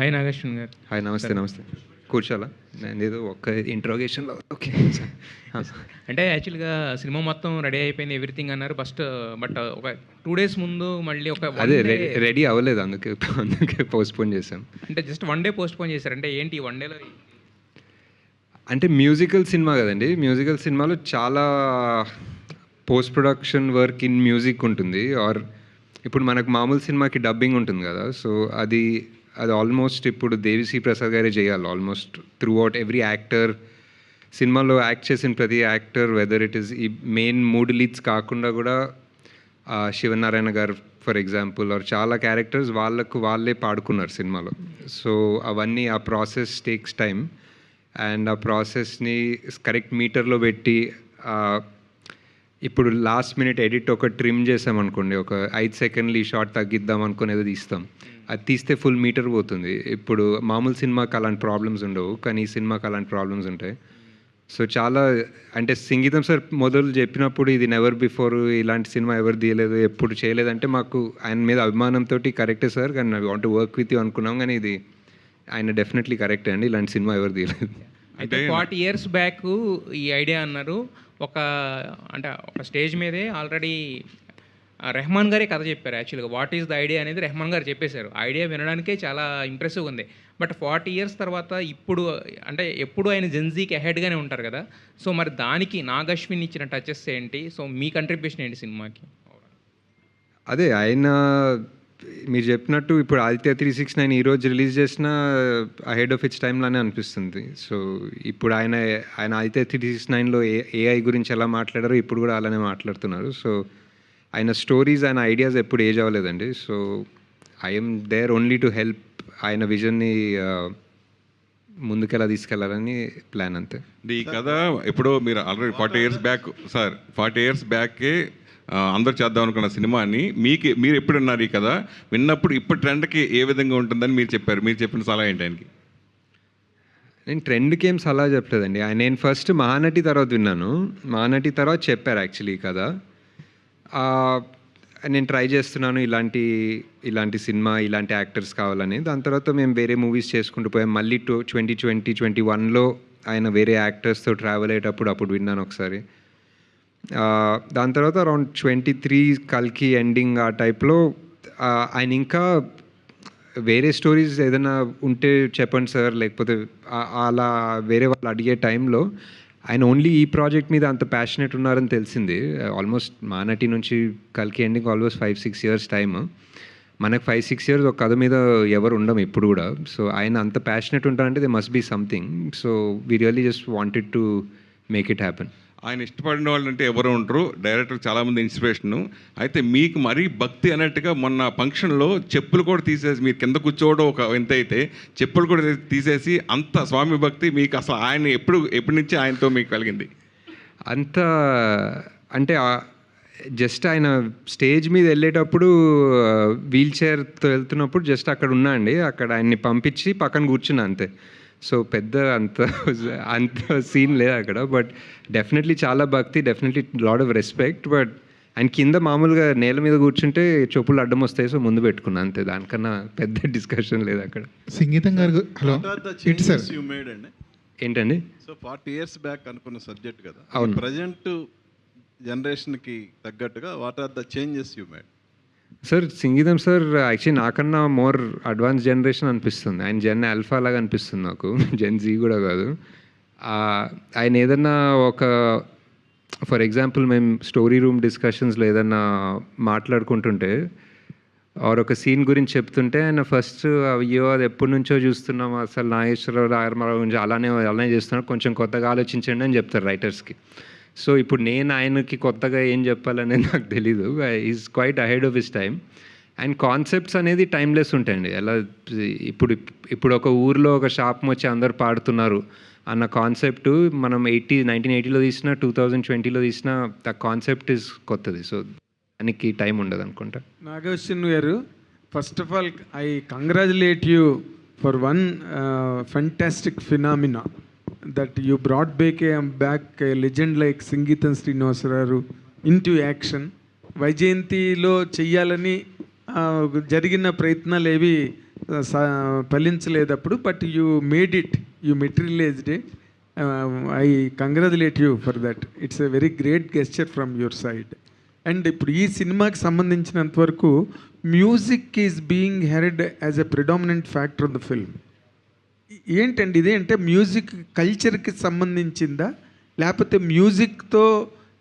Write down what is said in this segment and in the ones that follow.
Hi Nag Ashwin గారు. Hi, నమస్తే. నమస్తే. కూర్చోాలా? నేను ఏదో ఒక్క ఇంట్రోగేషన్లో ఓకే. అంటే యాక్చువల్గా సినిమా మొత్తం రెడీ అయిపోయింది, ఎవ్రీథింగ్ అన్నారు ఫస్ట్. బట్ ఒక 2 days ముందు మళ్ళీ ఒక అదే రెడీ అవ్వలేదు, అందుకే పోస్ట్పోన్ చేసాం. అంటే జస్ట్ 1 day పోస్ట్పోన్ చేశారు. అంటే ఏంటి 1 dayలో? అంటే మ్యూజికల్ సినిమా కదండి. మ్యూజికల్ సినిమాలో చాలా post production work in music ఉంటుంది. ఆర్ ఇప్పుడు మనకు మామూలు సినిమాకి డబ్బింగ్ ఉంటుంది కదా, సో అది ఆల్మోస్ట్ ఇప్పుడు దేవిశ్రీ ప్రసాద్ గారే చేయాలి. Almost through out every actor, సినిమాలో యాక్ట్ చేసిన ప్రతి యాక్టర్, వెదర్ ఇట్ ఈస్ ఈ మెయిన్ 3 leads కాకుండా కూడా శివనారాయణ గారు ఫర్ ఎగ్జాంపుల్, ఆర్ చాలా క్యారెక్టర్స్ వాళ్ళే పాడుకున్నారు సినిమాలో. సో అవన్నీ ఆ ప్రాసెస్ టేక్స్ టైమ్. అండ్ ఆ ప్రాసెస్ని కరెక్ట్ మీటర్లో పెట్టి, ఇప్పుడు లాస్ట్ మినిట్ ఎడిట్ ఒక ట్రిమ్ చేసామనుకోండి, ఒక 5 seconds ఈ షార్ట్ తగ్గిద్దాం అనుకుని ఏదో తీస్తాం, అది తీస్తే ఫుల్ మీటర్ పోతుంది. ఇప్పుడు మామూలు సినిమాకి అలాంటి ప్రాబ్లమ్స్ ఉండవు, కానీ ఈ సినిమాకి అలాంటి ప్రాబ్లమ్స్ ఉంటాయి. సో చాలా అంటే సంగీతం సార్ మొదలు చెప్పినప్పుడు ఇది నెవర్ బిఫోర్, ఇలాంటి సినిమా ఎవరు తీయలేదు, ఎప్పుడు చేయలేదంటే మాకు ఆయన మీద అభిమానంతో కరెక్టే సార్, కానీ I want to work with you అనుకున్నాం. కానీ ఇది ఆయన డెఫినెట్లీ కరెక్టే అండి, ఇలాంటి సినిమా ఎవరు తీయలేదు. అయితే 40 years బ్యాక్ ఈ ఐడియా అన్నారు. ఒక స్టేజ్ మీదే ఆల్రెడీ రెహమాన్ గారే కథ చెప్పారు. యాక్చువల్గా వాట్ ఈస్ ద ఐడియా అనేది రెహమాన్ గారు చెప్పేశారు. ఐడియా వినడానికే చాలా ఇంప్రెసివ్గా ఉంది. బట్ 40 years తర్వాత ఇప్పుడు అంటే ఎప్పుడు ఆయన జెన్జీకి అహెడ్గానే ఉంటారు కదా, సో మరి దానికి నాగశ్విన్ ఇచ్చిన టచెస్ ఏంటి? సో మీ కంట్రిబ్యూషన్ ఏంటి సినిమాకి? అదే ఆయన మీరు చెప్పినట్టు ఇప్పుడు ఆదిత్య 369 ఈరోజు రిలీజ్ చేసిన అహెడ్ ఆఫ్ ఇట్స్ టైంలానే అనిపిస్తుంది. సో ఇప్పుడు ఆయన ఆదిత్య 369లో ఏఐ గురించి ఎలా మాట్లాడారో ఇప్పుడు కూడా అలానే మాట్లాడుతున్నారు. సో ఆయన స్టోరీస్, ఆయన ఐడియాస్ ఎప్పుడు ఏజ్ అవ్వలేదండి. So I'm there only to help ఆయన విజన్ని ముందుకెలా తీసుకెళ్లాలని ప్లాన్, అంతే. ఈ కథ ఎప్పుడో మీరు already 40 years back sir, 40 years బ్యాకే అందరూ చేద్దాం అనుకున్న సినిమాని మీరు ఎప్పుడు విన్నారు? ఈ కథ విన్నప్పుడు ఇప్పుడు ట్రెండ్కి ఏ విధంగా ఉంటుందని మీరు చెప్పారు. మీరు చెప్పిన సలహా ఏంటి ఆయనకి? నేను ట్రెండ్కి ఏం సలహా చెప్పలేదండి. నేను ఫస్ట్ మహానటి తర్వాత విన్నాను, మహానటి తర్వాత చెప్పారు యాక్చువల్లీ ఈ కథ. నేను ట్రై చేస్తున్నాను ఇలాంటి సినిమా, ఇలాంటి యాక్టర్స్ కావాలని. దాని తర్వాత మేము వేరే మూవీస్ చేసుకుంటూ పోయాం. మళ్ళీ 2021లో ఆయన వేరే యాక్టర్స్తో ట్రావెల్ అయ్యేటప్పుడు అప్పుడు విన్నాను ఒకసారి. దాని తర్వాత అరౌండ్ 23 కల్కి ఎండింగ్ ఆ టైప్లో ఆయన ఇంకా వేరే స్టోరీస్ ఏదైనా ఉంటే చెప్పండి సార్, లేకపోతే అలా వేరే వాళ్ళు అడిగే టైంలో ఆయన ఓన్లీ ఈ ప్రాజెక్ట్ మీద అంత ప్యాషనెట్ ఉన్నారని తెలిసింది. ఆల్మోస్ట్ మానటి నుంచి కల్కి ఎండింగ్ ఆల్మోస్ట్ 5-6 years టైమ్. మనకు 5-6 years ఒక కథ మీద ఎవరు ఉండం ఇప్పుడు కూడా. సో ఆయన అంత ప్యాషనెట్ ఉంటారంటే they must be something. So we really just wanted to make it happen. ఆయన ఇష్టపడిన వాళ్ళు అంటే ఎవరు ఉంటారు, డైరెక్టర్ చాలామంది ఇన్స్పిరేషను. అయితే మీకు మరీ భక్తి అన్నట్టుగా మొన్న ఫంక్షన్లో చెప్పులు కూడా తీసేసి, మీరు కింద కూర్చోవడం ఒక ఎంత అయితే చెప్పులు కూడా తీసేసి అంత స్వామి భక్తి మీకు అసలు ఆయన ఎప్పటి నుంచి ఆయనతో మీకు కలిగింది? అంత అంటే జస్ట్ ఆయన స్టేజ్ మీద వెళ్ళేటప్పుడు వీల్ చైర్తో వెళ్తున్నప్పుడు జస్ట్ అక్కడ ఉన్నా అండి, అక్కడ ఆయన్ని పంపించి పక్కన కూర్చున్నా అంతే. సో పెద్ద అంత సీన్ లేదు అక్కడ. బట్ డెఫినెట్లీ చాలా భక్తి, definitely lot of respect. But ఆయన కింద మామూలుగా నేల మీద కూర్చుంటే చెప్పులు అడ్డం వస్తాయి, సో ముందు పెట్టుకున్నా అంతే. దానికన్నా పెద్ద డిస్కషన్ లేదు అక్కడ. సంగీతం గారు హలో సార్ ఏంటండి? సో 40 years బ్యాక్ అనుకున్న సబ్జెక్ట్ కదా, అవును. ప్రజెంట్ జనరేషన్కి తగ్గట్టుగా what are the changes you made? Sir Singeetam sir actually నాకన్నా మోర్ అడ్వాన్స్ జనరేషన్ అనిపిస్తుంది. ఆయన జెన్ ఆల్ఫా లాగా అనిపిస్తుంది నాకు, జెన్ జీ కూడా కాదు. ఆయన ఏదన్నా ఒక ఫర్ ఎగ్జాంపుల్ మేము స్టోరీ రూమ్ డిస్కషన్స్లో ఏదన్నా మాట్లాడుకుంటుంటే ఆర్ ఒక సీన్ గురించి చెప్తుంటే ఆయన ఫస్ట్ అయ్యో అది ఎప్పటి నుంచో చూస్తున్నాం, అసలు నాగేశ్వరరావు రామారావు గురించి అలానే చేస్తున్నాడు, కొంచెం కొత్తగా ఆలోచించండి అని చెప్తారు రైటర్స్కి. సో ఇప్పుడు నేను ఆయనకి కొత్తగా ఏం చెప్పాలనేది నాకు తెలీదు. Is quiet ahead of his time. And concepts అనేది టైమ్లెస్ ఉంటాయండి. ఎలా ఇప్పుడు ఒక ఊర్లో ఒక శాపం వచ్చి అందరు పాడుతున్నారు అన్న కాన్సెప్ట్ మనం 1980లో తీసినా 2020లో తీసినా ద కాన్సెప్ట్ ఈజ్ కొత్తది. సో దానికి టైం ఉండదు అనుకుంటా. నాగేశ్వన్ గారు, first of all I congratulate you for one fantastic phenomena that you brought back a legend like Sangeetam Srinivasarao into action. వైజయంతిలో చెయ్యాలని జరిగిన ప్రయత్నాలు ఏవి ఫలించలేదప్పుడు, but you made it, you materialised it. I congratulate you for that. It's a very great gesture from your side. And ఇప్పుడు ఈ సినిమాకి సంబంధించినంత వరకు music is being heard as a predominant factor of the film. ఏంటండి ఇది? అంటే music కల్చర్కి సంబంధించిందా, లేకపోతే మ్యూజిక్తో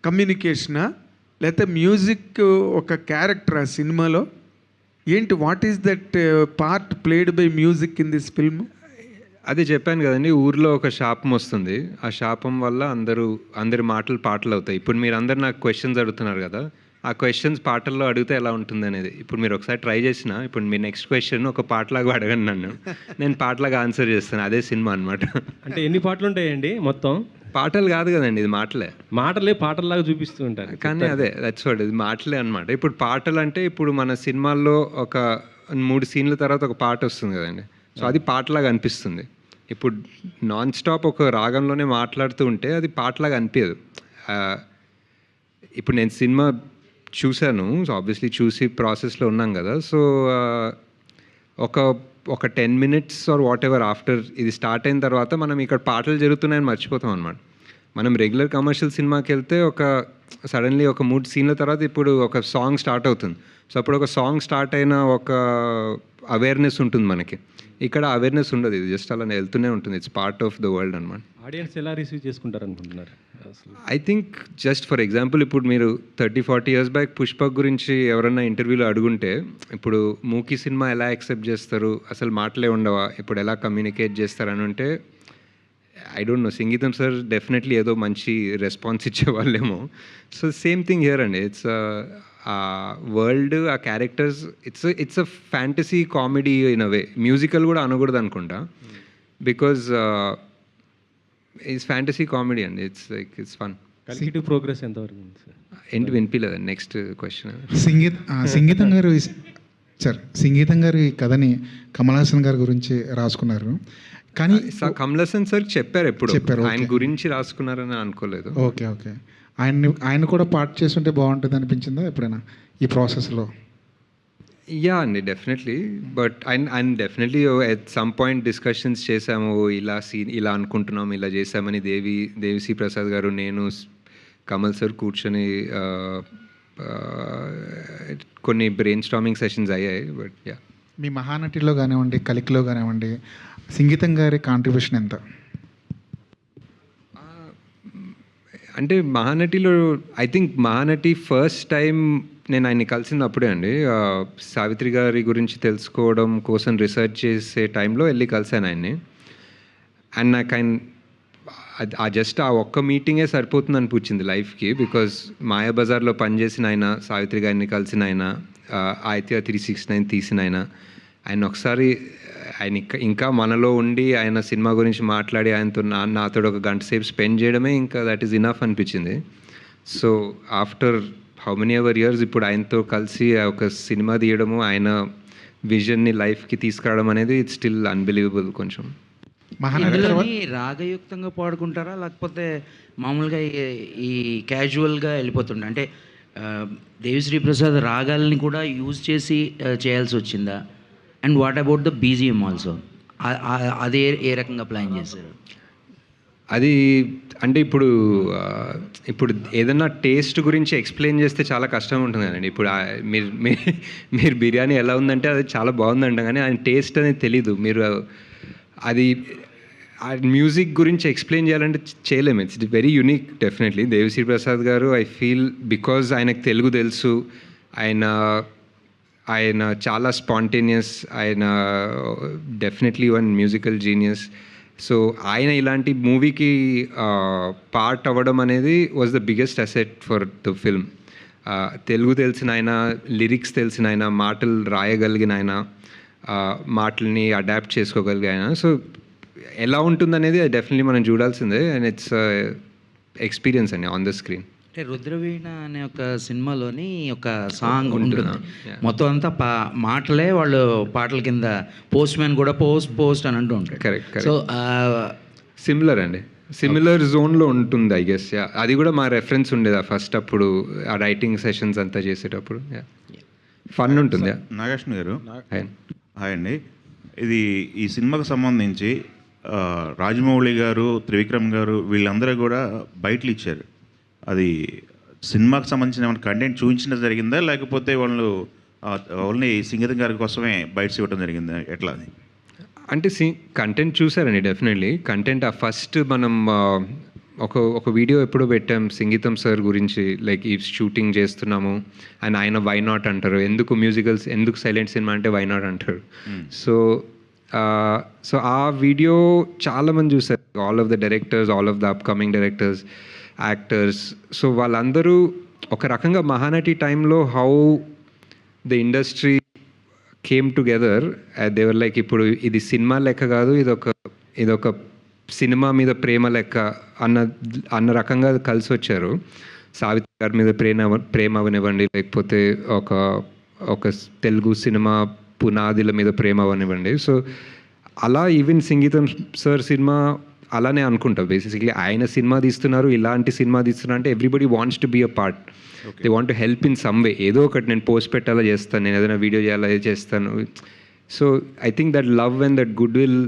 కమ్యూనికేషనా, లేకపోతే మ్యూజిక్ ఒక క్యారెక్టర్ ఆ సినిమాలో ఏంటి? What is that part played by music in this film? అదే చెప్పాను కదండి, ఊర్లో ఒక శాపం వస్తుంది. ఆ శాపం వల్ల అందరి మాటలు పాటలు అవుతాయి. ఇప్పుడు మీరు అందరు నాకు క్వశ్చన్స్ అడుగుతున్నారు కదా, ఆ క్వశ్చన్స్ పాటల్లో అడిగితే ఎలా ఉంటుంది అనేది ఇప్పుడు మీరు ఒకసారి ట్రై చేసిన, ఇప్పుడు మీ నెక్స్ట్ క్వశ్చన్ ఒక పాటలాగా అడగండి నన్ను, నేను పాటలాగా ఆన్సర్ చేస్తాను. అదే సినిమా అనమాట. అంటే ఎన్ని పాటలు ఉంటాయండి మొత్తం? పాటలు కాదు కదండి, ఇది మాటలే. మాటలే పాటల్లాగా చూపిస్తూ ఉంటారు కానీ అదే దట్స్ వాట్, ఇది మాటలే అనమాట. ఇప్పుడు పాటలు అంటే ఇప్పుడు మన సినిమాల్లో ఒక 3 సీన్ల తర్వాత ఒక పాట వస్తుంది కదండి, సో అది పాటలాగా అనిపిస్తుంది. ఇప్పుడు నాన్ స్టాప్ ఒక రాగంలోనే మాట్లాడుతూ ఉంటే అది పాటలాగా అనిపించదు. ఇప్పుడు నేను సినిమా చూశాను, సో ఆబ్వియస్లీ చూసి ప్రాసెస్లో ఉన్నాం కదా, సో ఒక 10 minutes or whatever after ఇది స్టార్ట్ అయిన తర్వాత మనం ఇక్కడ పాటలు జరుగుతున్నాయని మర్చిపోతాం అనమాట. మనం రెగ్యులర్ కమర్షియల్ సినిమాకి వెళ్తే ఒక సడన్లీ ఒక 3 సీన్ల తర్వాత ఇప్పుడు ఒక సాంగ్ స్టార్ట్ అవుతుంది. సో అప్పుడు ఒక సాంగ్ స్టార్ట్ అయిన ఒక అవేర్నెస్ ఉంటుంది మనకి. ఇక్కడ అవేర్నెస్ ఉండదు, ఇది జస్ట్ అలా వెళ్తూనే ఉంటుంది. It's part of the world అనమాట. ఆడియన్స్ ఎలా రిసీవ్ చేసుకుంటారు అనుకుంటున్నారు అసలు? I think just for example ఇప్పుడు మీరు 30-40 years బ్యాక్ పుష్పక్ గురించి ఎవరన్నా ఇంటర్వ్యూలో అడుగుంటే, ఇప్పుడు మూకీ సినిమా ఎలా యాక్సెప్ట్ చేస్తారు, అసలు మాటలే ఉండవా, ఇప్పుడు ఎలా కమ్యూనికేట్ చేస్తారు అని ఉంటే I don't know, Sangeetam sir definitely ఏదో మంచి రెస్పాన్స్ ఇచ్చేవాళ్ళేమో. సో సేమ్ థింగ్ హియర్ అండి. ఇట్స్ ఆ వరల్డ్, ఆ characters, it's a fantasy comedy in a way. Musical కూడా అనకూడదు అనుకుంటా, బికాజ్ ఇట్స్ ఫ్యాంటసీ కామెడీ అండి. It's fun. కల్కిటివ్ ప్రోగ్రెస్ ఎంతవరకు ఉంది సార్? ఏంటి వినిపించలేదు నెక్స్ట్ క్వశ్చన్? సంగీతం గారు సంగీతం గారు ఈ కథని కమల్ హాసన్ గారి గురించి రాసుకున్నారు, కానీ కమల్ హాసన్ సార్ చెప్పారు ఎప్పుడు, చెప్పారు, ఆయన okay. గురించి రాసుకున్నారని అనుకోలేదు. ఓకే ఓకే, ఆయన కూడా పార్ట్ చేస్తుంటే బాగుంటుంది అనిపించిందా ఎప్పుడైనా ఈ ప్రాసెస్లో? యా అండి, డెఫినెట్లీ. బట్ ఆయన definitely at some point discussions చేసాము, ఇలా అనుకుంటున్నాం, ఇలా చేసామని. దేవిశ్రీ ప్రసాద్ గారు, నేను, కమల్ సార్ కూర్చొని కొన్ని బ్రెయిన్ స్టార్మింగ్ సెషన్స్ అయ్యాయి. బట్ యా, మీ మహానటిలో కానివ్వండి, కలికిలో కానివ్వండి, సంగీతం గారి కాంట్రిబ్యూషన్ ఎంత? అంటే మహానటిలో I think Mahanati first time నేను ఆయన్ని కలిసింది అప్పుడే అండి. సావిత్రి గారి గురించి తెలుసుకోవడం కోసం రీసెర్చ్ చేసే టైంలో వెళ్ళి కలిసాను ఆయన్ని. అండ్ నాకు జస్ట్ ఆ ఒక్క మీటింగే సరిపోతుంది అనిపించింది లైఫ్కి. బికాజ్ మాయాబజార్లో పనిచేసిన ఆయన, సావిత్రి గారిని కలిసిన ఆయన, ఆయిత్య 369 తీసిన ఆయన ఒకసారి ఆయన ఇంకా మనలో ఉండి ఆయన సినిమా గురించి మాట్లాడి ఆయనతో నాతో ఒక గంట సేపు స్పెండ్ చేయడమే ఇంకా దట్ ఈస్ ఇనఫ్ అనిపించింది. So after how many ever years ఇప్పుడు ఆయనతో కలిసి ఒక సినిమా తీయడము, ఆయన విజన్ని లైఫ్కి తీసుకురావడం అనేది ఇట్స్ స్టిల్ అన్బిలీవబుల్. కొంచెం ఇందులోని రాగయుక్తంగా పాడుకుంటారా, లేకపోతే మామూలుగా ఈ క్యాజువల్గా వెళ్ళిపోతుండే? అంటే దేవిశ్రీ ప్రసాద్ రాగాలని కూడా యూజ్ చేసి చేయాల్సి వచ్చిందా? And what about the BGM also, అదే ఏ రకంగా ప్లాన్ చేశారు? అది అంటే ఇప్పుడు ఏదన్నా టేస్ట్ గురించి ఎక్స్ప్లెయిన్ చేస్తే చాలా కష్టం ఉంటుంది కదండి. ఇప్పుడు మీరు బిర్యానీ ఎలా ఉందంటే అది చాలా బాగుందంట, కానీ ఆయన టేస్ట్ అనేది తెలీదు. మీరు అది మ్యూజిక్ గురించి ఎక్స్ప్లెయిన్ చేయాలంటే చేయలేము. It's very unique definitely. Devi Sri Prasad garu I feel because ఆయనకు తెలుగు తెలుసు, ఆయన చాలా స్పాంటేనియస్, ఆయన definitely one musical genius. So ఆయన ఇలాంటి మూవీకి పార్ట్ అవ్వడం అనేది was the biggest asset for the film. Telugu తెలిసిన ఆయన, లిరిక్స్ తెలిసిన ఆయన, మాటలు రాయగలిగిన ఆయన, మాటల్ని అడాప్ట్ చేసుకోగలిగిన ఆయన. సో ఎలా ఉంటుందనేది డెఫినెట్లీ మనం చూడాల్సిందే. అండ్ ఇట్స్ ఎక్స్పీరియన్స్ అండి ఆన్ ద స్క్రీన్. అంటే రుద్రవీణ అనే ఒక సినిమాలోని ఒక సాంగ్ ఉంటుంది, మొత్తం అంతా మాటలే, వాళ్ళు పాటల కింద పోస్ట్ మ్యాన్ కూడా పోస్ట్ అని అంటూ ఉంటాడు. కరెక్ట్. సో సిమిలర్ అండి, సిమిలర్ జోన్లో ఉంటుంది ఐ గెస్. అది కూడా మా రెఫరెన్స్ ఉండేది ఫస్ట్ అప్పుడు ఆ రైటింగ్ సెషన్స్ అంతా చేసేటప్పుడు. ఫన్ ఉంటుంది. నాగేశ్వర గారు హాయ్ అండి. ఇది ఈ సినిమాకు సంబంధించి రాజమౌళి గారు, త్రివిక్రమ్ గారు వీళ్ళందరూ కూడా బయటలు ఇచ్చారు. అది సినిమాకు సంబంధించిన ఏమైనా కంటెంట్ చూపించడం జరిగిందా, లేకపోతే వాళ్ళు ఓన్లీ సంగీతం గారి కోసమే బయటస్ ఇవ్వడం జరిగిందా, ఎట్లా అది? అంటే కంటెంట్ చూసారండి, డెఫినెట్లీ కంటెంట్. ఫస్ట్ మనం ఒక వీడియో ఎప్పుడో పెట్టాం సంగీతం సార్ గురించి, లైక్ ఈ షూటింగ్ చేస్తున్నాము అండ్ ఆయన వై నాట్ అంటారు, ఎందుకు మ్యూజికల్స్, ఎందుకు సైలెంట్ సినిమా అంటే వై నాట్ అంటారు. సో ఆ వీడియో చాలామంది చూసారు, all of the directors, all of the upcoming directors, actors. So వాళ్ళందరూ ఒక రకంగా మహానటి టైంలో how the industry came together, they were like ఇప్పుడు ఇది సినిమా లెక్క కాదు, ఇదొక సినిమా మీద ప్రేమ లెక్క అన్న రకంగా కలిసి వచ్చారు. సావిత్రి గారి మీద ప్రేమ అవనివ్వండి, లేకపోతే ఒక తెలుగు సినిమా పునాదిల మీద ప్రేమ అవనివ్వండి. సో అలా ఈవెన్ సంగీతం సార్ సినిమా అలానే అనుకుంటా. బేసిక్లీ ఆయన సినిమా తీస్తున్నారు, ఇలాంటి సినిమా తీస్తున్నారు అంటే everybody wants to be a part, they want to help in some way. ఏదో ఒకటి నేను పోస్ట్ పెట్టాలా చేస్తాను, నేను ఏదైనా వీడియో చేయాలా చేస్తాను. So I think that love and that good will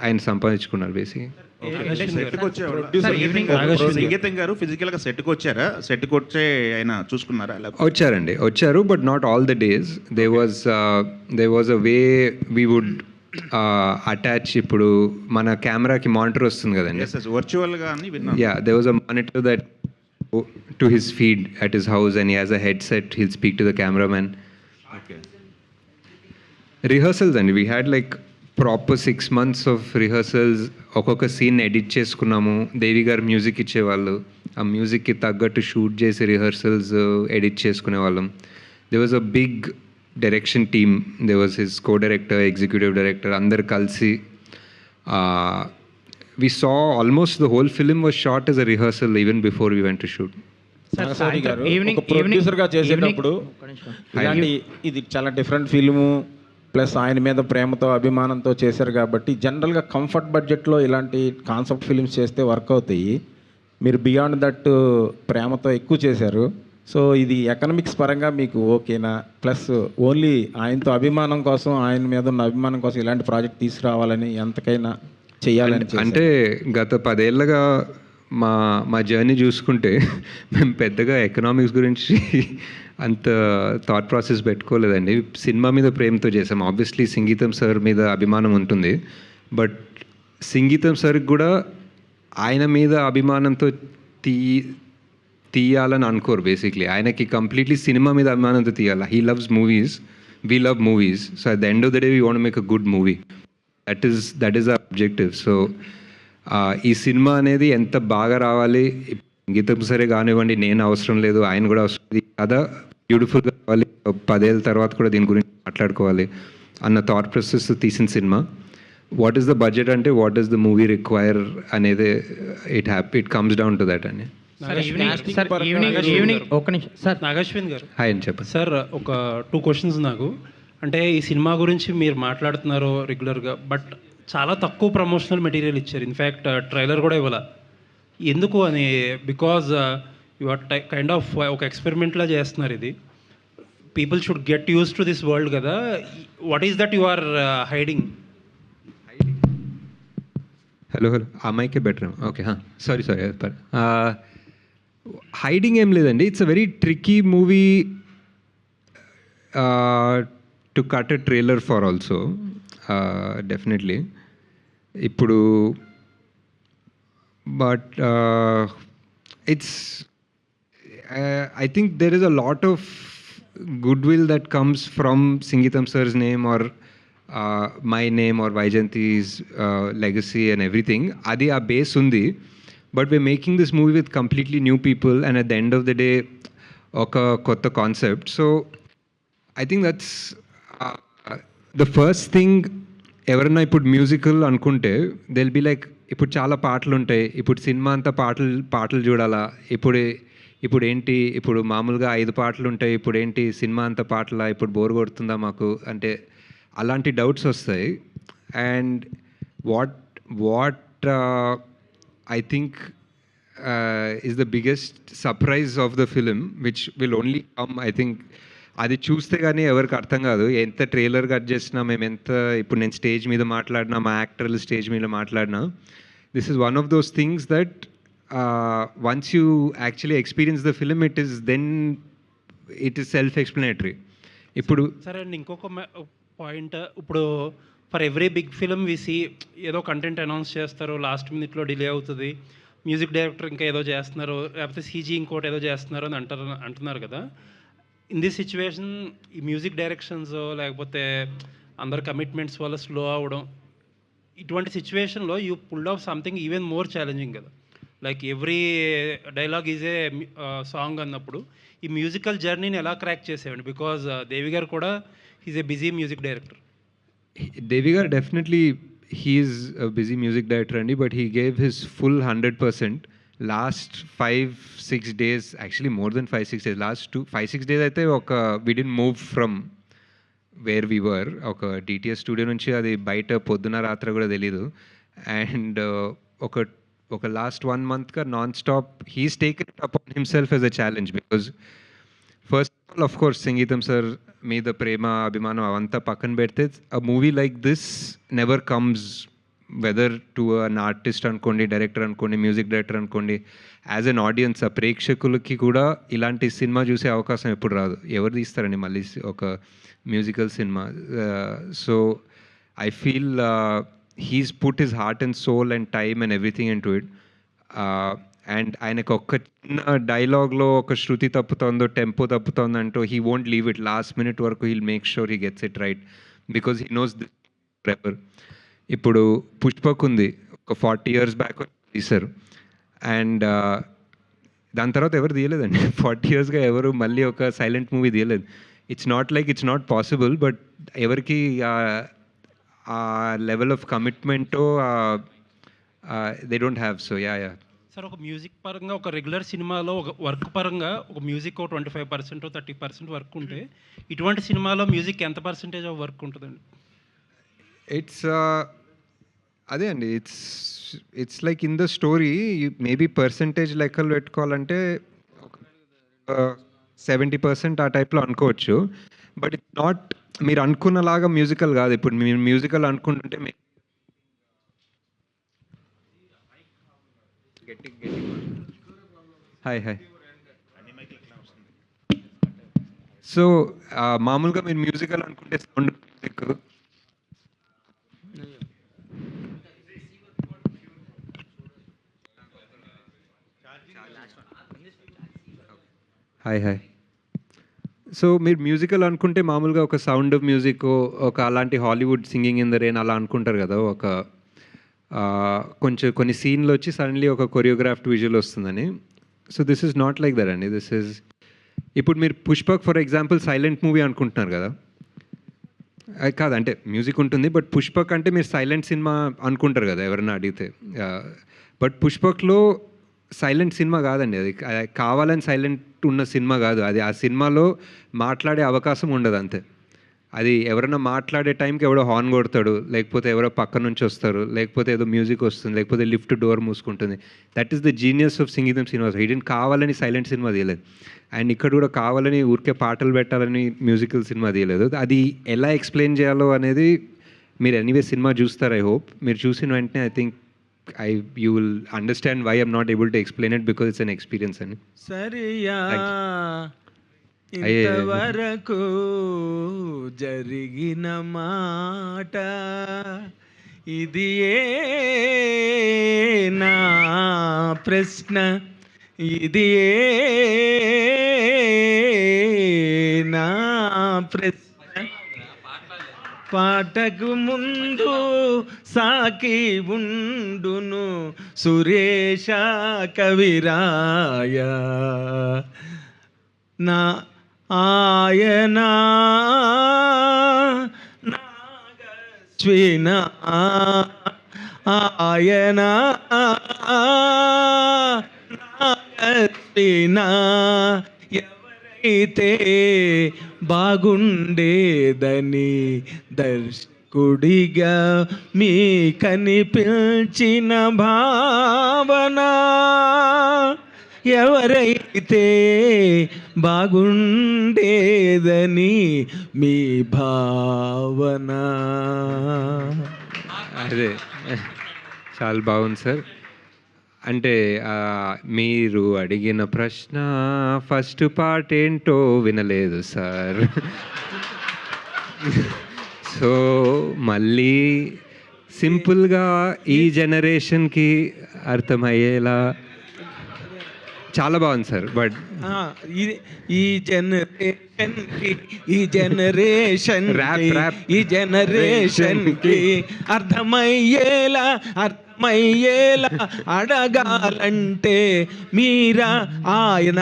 ఆయన సంపాదించుకున్నారు బేసిక్గా. సంగీతం గారు ఫిజికల్గా సెట్కి వచ్చారా? సెట్కి వచ్చే ఆయన చూసుకున్నారా? వచ్చారు but not all the days. There was a way we would attach. ఇప్పుడు మన కెమెరాకి మానిటర్ వస్తుంది కదండి, వర్చువల్గా. There was a monitor that to his feed at his house and he has a headset, he'll speak to the cameraman. Okay. Rehearsals and we had like proper 6 months of rehearsals. ఒక్కొక్క scene edit చేసుకున్నాము, దేవి గారు music ఇచ్చేవాళ్ళు, ఆ మ్యూజిక్కి తగ్గట్టు shoot చేసి rehearsals edit చేసుకునే వాళ్ళం. They was a big direction team, they was his co director, executive director, అందరు కలిసి we saw almost the whole film was shot as a rehearsal even before we went to shoot. ప్రొడ్యూసర్గా చేసేటప్పుడు ఇలాంటి ఇది చాలా different film, plus ఆయన మీద ప్రేమతో అభిమానంతో చేశారు కాబట్టి జనరల్గా కంఫర్ట్ బడ్జెట్లో ఇలాంటి కాన్సెప్ట్ ఫిల్మ్స్ చేస్తే వర్క్ అవుతాయి. మీరు బియాండ్ దట్ ప్రేమతో ఎక్కువ చేశారు. సో ఇది ఎకనామిక్స్ పరంగా మీకు ఓకేనా? ప్లస్ ఓన్లీ ఆయనతో అభిమానం కోసం, ఆయన మీద ఉన్న అభిమానం కోసం ఇలాంటి ప్రాజెక్ట్ తీసుకురావాలని ఎంతకైనా చేయాలని? అంటే గత 10 ఏళ్ళగా మా జర్నీ చూసుకుంటే మేము పెద్దగా ఎకనామిక్స్ గురించి అంత థాట్ ప్రాసెస్ పెట్టుకోలేదండి. సినిమా మీద ప్రేమతో చేసాం. ఆబ్వియస్లీ సంగీతం సార్ మీద అభిమానం ఉంటుంది, బట్ సంగీతం సార్కి కూడా ఆయన మీద అభిమానంతో తీయాలని అనుకోరు. బేసిక్లీ ఆయనకి కంప్లీట్లీ సినిమా మీద అభిమానంతో తీయాలి. He loves movies, we love movies. So at the end of the day we want make a good movie. That is objective. So ఈ సినిమా అనేది ఎంత బాగా రావాలి, సంగీతం సరే కానివ్వండి, నేను అవసరం లేదు, ఆయన కూడా అవసరం లేదు, కథ బ్యూటిఫుల్గా కావాలి, 10 ఏళ్ళ తర్వాత కూడా దీని గురించి మాట్లాడుకోవాలి అన్న థాట్ ప్రాసెస్ తీసిన సినిమా. వాట్ ఈస్ ద బడ్జెట్ అంటే what is the movie require అనేది it comes down to that అని. నాగశ్విన్ గారు హాయ్ అని చెప్పండి సార్. ఒక 2 క్వశ్చన్స్ నాకు. అంటే ఈ సినిమా గురించి మీరు మాట్లాడుతున్నారు రెగ్యులర్గా, బట్ చాలా తక్కువ ప్రమోషనల్ మెటీరియల్ ఇచ్చారు. ఇన్ఫ్యాక్ట్ ట్రైలర్ కూడా ఇవ్వాల. ఎందుకు అని? Because you are kind of ఒక ఎక్స్పెరిమెంట్లా చేస్తున్నారు ఇది. People should get use to this world కదా. What is that you are hiding? Hello ఆ మైకే బెటర్. ఓకే, సారీ హైడింగ్ ఏం లేదండి. It's a very tricky movie to cut a trailer for also, definitely. ఇప్పుడు but it's I think there is a lot of goodwill that comes from Sangeetam sir's name or my name or వైజయంతి's legacy and everything. అది ఆ base ఉంది, but we are making this movie with completely new people and at the end of the day ఒక కొత్త concept. So I think that's the first thing. ఎవరన్నా ఇప్పుడు musical అనుకుంటే Dil be like, ఇప్పుడు చాలా పాటలు ఉంటాయి, ఇప్పుడు సినిమా అంతా పాటలు చూడాలా, ఇప్పుడు ఏంటి, ఇప్పుడు మామూలుగా 5 పాటలు ఉంటాయి, ఇప్పుడు ఏంటి సినిమా అంతా పాటలా, ఇప్పుడు బోర్ కొడుతుందా మాకు అంటే అలాంటి డౌట్స్ వస్తాయి. And what I think is the biggest surprise of the film which will only come, I think అది చూస్తే కానీ ఎవరికి అర్థం కాదు. ఎంత ట్రైలర్ కట్ చేసినా, మేము ఎంత ఇప్పుడు నేను స్టేజ్ మీద మాట్లాడినా, మా యాక్టర్లు స్టేజ్ మీద మాట్లాడినా, this is one of those things that once you actually experience the film it is self explanatory. ఇప్పుడు సరే అండి, ఇంకొక పాయింట్. ఇప్పుడు ఫర్ ఎవ్రీ బిగ్ ఫిలిం విసి ఏదో కంటెంట్ అనౌన్స్ చేస్తారు, లాస్ట్ మినిట్లో డిలే అవుతుంది, మ్యూజిక్ డైరెక్టర్ ఇంకా ఏదో చేస్తున్నారు, లేకపోతే సీజీ ఇంకోటి ఏదో చేస్తున్నారు అని అంటున్నారు కదా. ఇన్ దిస్ సిచ్యువేషన్ ఈ మ్యూజిక్ డైరెక్షన్స్ లేకపోతే అందరు కమిట్మెంట్స్ వల్ల స్లో అవ్వడం, ఇటువంటి సిచ్యువేషన్లో you pulled off something even more challenging కదా. Like every dialogue is a song అన్నప్పుడు ఈ మ్యూజికల్ జర్నీని ఎలా క్రాక్ చేసేవండి? బికాజ్ దేవి గారు కూడా is a busy music director. Devi గారు definitely he's busy music director అండి, but he gave his full 100%. Last 5-6 days, actually more than 5-6 days, last 5-6 days అయితే we didn't move from where we were. ఒక DTS studio నుంచి అది బయట పొద్దున రాత్రి కూడా తెలీదు. అండ్ ఒక లాస్ట్ 1 monthగా non stop he's taken it upon himself as a challenge. Because first of all, of course, Singeetam sir మీద ప్రేమ, అభిమానం అవంతా పక్కన పెడితే, a movie like this never comes, whether to an artist అనుకోండి, డైరెక్టర్ అనుకోండి, మ్యూజిక్ డైరెక్టర్ అనుకోండి, యాజ్ అన్ ఆడియన్స్, ఆ ప్రేక్షకులకి కూడా ఇలాంటి సినిమా చూసే అవకాశం ఎప్పుడు రాదు. ఎవరు తీస్తారండి మళ్ళీ ఒక మ్యూజికల్ సినిమా? So I feel he's put his heart and soul and time and everything into it. And ఆయనకు ఒక్క చిన్న డైలాగ్లో ఒక శృతి తప్పుతుందో, టెంపో తప్పుతుందంటో, he won't leave it. Last minute వరకు he'll make sure he gets it right, because he knows this forever. ఇప్పుడు పుష్పక్ ఉంది, ఒక 40 years బ్యాక్ తీశారు, అండ్ దాని తర్వాత ఎవరు తీయలేదండి. 40 yearsగా ఎవరు మళ్ళీ ఒక సైలెంట్ మూవీ తీయలేదు. ఇట్స్ నాట్ పాసిబుల్, బట్ ఎవరికి ఆ లెవెల్ ఆఫ్ కమిట్మెంటో they don't have. So yeah. Sir, ఒక మ్యూజిక్ పరంగా ఒక రెగ్యులర్ సినిమాలో ఒక వర్క్ పరంగా ఒక మ్యూజిక్ 25% 30% వర్క్ ఉంటే, ఇటువంటి సినిమాలో మ్యూజిక్ ఎంత పర్సెంటేజ్ ఆఫ్ వర్క్ ఉంటుందండి? ఇట్స్ అదే అండి, it's like in the story maybe percentage లెక్కలు పెట్టుకోవాలంటే 70% ఆ టైప్లో అనుకోవచ్చు. బట్ ఇట్స్ నాట్ మీరు అనుకున్నలాగా మ్యూజికల్ కాదు. ఇప్పుడు మీరు మ్యూజికల్ అనుకుంటుంటే హాయ్. సో మామూలుగా మీరు మ్యూజికల్ అనుకుంటే సౌండ్ మ్యూజిక్, హాయ్. సో మీరు మ్యూజికల్ అనుకుంటే మామూలుగా ఒక సౌండ్ ఆఫ్ మ్యూజిక్, ఒక అలాంటి Hollywood singing in the rain అలా అనుకుంటారు కదా. ఒక కొన్ని సీన్లు వచ్చి సడన్లీ ఒక కొరియోగ్రాఫ్డ్ విజువల్ వస్తుందని. So this is not like that అండి. దిస్ ఈజ్, ఇప్పుడు మీరు Pushpak for example silent movie అనుకుంటున్నారు కదా. కాదంటే మ్యూజిక్ ఉంటుంది, బట్ పుష్పక్ అంటే మీరు సైలెంట్ సినిమా అనుకుంటారు కదా ఎవరైనా అడిగితే. బట్ పుష్పక్లో సైలెంట్ సినిమా కాదండి, అది కావాలని సైలెంట్ ఉన్న సినిమా కాదు. అది ఆ సినిమాలో మాట్లాడే అవకాశం ఉండదు అంతే. అది ఎవరైనా మాట్లాడే టైంకి ఎవడో హార్న్ కొడతాడు, లేకపోతే ఎవరో పక్క నుంచి వస్తారు, లేకపోతే ఏదో మ్యూజిక్ వస్తుంది, లేకపోతే లిఫ్ట్ డోర్ మూసుకుంటుంది. That is the genius of Singeetam cinemas. హిడెన్ కావాలని సైలెంట్ సినిమా తీయలేదు, అండ్ ఇక్కడ కూడా కావాలని ఊరికే పాటలు పెట్టాలని మ్యూజికల్ సినిమా తీయలేదు. అది ఎలా ఎక్స్ప్లెయిన్ చేయాలో అనేది మీరు ఎనీవే సినిమా చూస్తారు. ఐ హోప్ మీరు చూసిన వెంటనే I think you will understand why I'm not able to explain it, because it's an experience అని. సరియా ఇంతవరకు జరిగిన మాట ఇది నా ప్రశ్న, ఇది నా ప్రశ్న. పాటకు ముందు సాకి ఉండును సురేష కవిరాయ నా ఆయన నాగస్విన ఆయన నాగస్విన ఎవరైతే బాగుండేదని దర్శకుడిగా మీ కనిపించిన భావన ఎవరైతే బాగుండేదని మీ భావన. అదే చాలా బాగుంది సార్. అంటే మీరు అడిగిన ప్రశ్న ఫస్ట్ పార్ట్ ఏంటో వినలేదు సార్. సో మళ్ళీ సింపుల్గా ఈ జనరేషన్కి అర్థమయ్యేలా చాలా బాగుంది సార్. బట్ ఈ జనరేషన్కి ఈ జనరేషన్ ర్యాప్ ఈ జనరేషన్కి అర్థమయ్యేలా అడగాలంటే మీరా ఆయన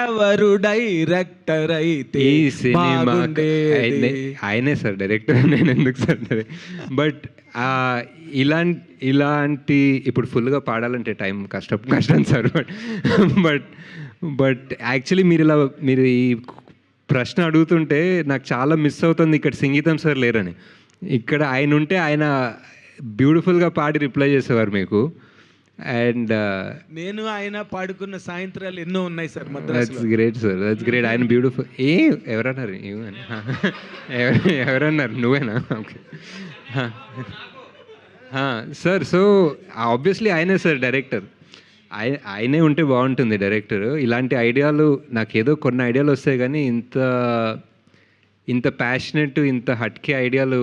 ఎవరు డైరెక్టర్ అయితే ఈ సినిమా బాగుండేది. ఆయనే సార్ డైరెక్టర్, నేను ఎందుకు సార్. బట్ ఇలాంటి ఇప్పుడు ఫుల్గా పాడాలంటే టైం కష్టం సార్. బట్ యాక్చువల్లీ మీరు ఈ ప్రశ్న అడుగుతుంటే నాకు చాలా మిస్ అవుతుంది ఇక్కడ సంగీతం సార్ లేరని. ఇక్కడ ఆయన ఉంటే ఆయన బ్యూటిఫుల్గా పాడి రిప్లై చేసేవారు మీకు. అండ్ నేను ఆయన పాడుకున్న సాయంత్రాలు ఎన్నో ఉన్నాయి సార్ దట్స్ మద్రాసులో. Great sir, that's great. ఆయన బ్యూటిఫుల్. ఎవరన్నారు ఎవరన్నారు నువ్వేనా? Okay sir. సో ఆబ్వియస్లీ ఆయనే సార్ డైరెక్టర్. ఆయనే ఉంటే బాగుంటుంది డైరెక్టర్. ఇలాంటి ఐడియాలు నాకేదో కొన్ని ఐడియాలు వస్తాయి కానీ ఇంత ప్యాషనెట్ ఇంత హట్కే ఐడియాలు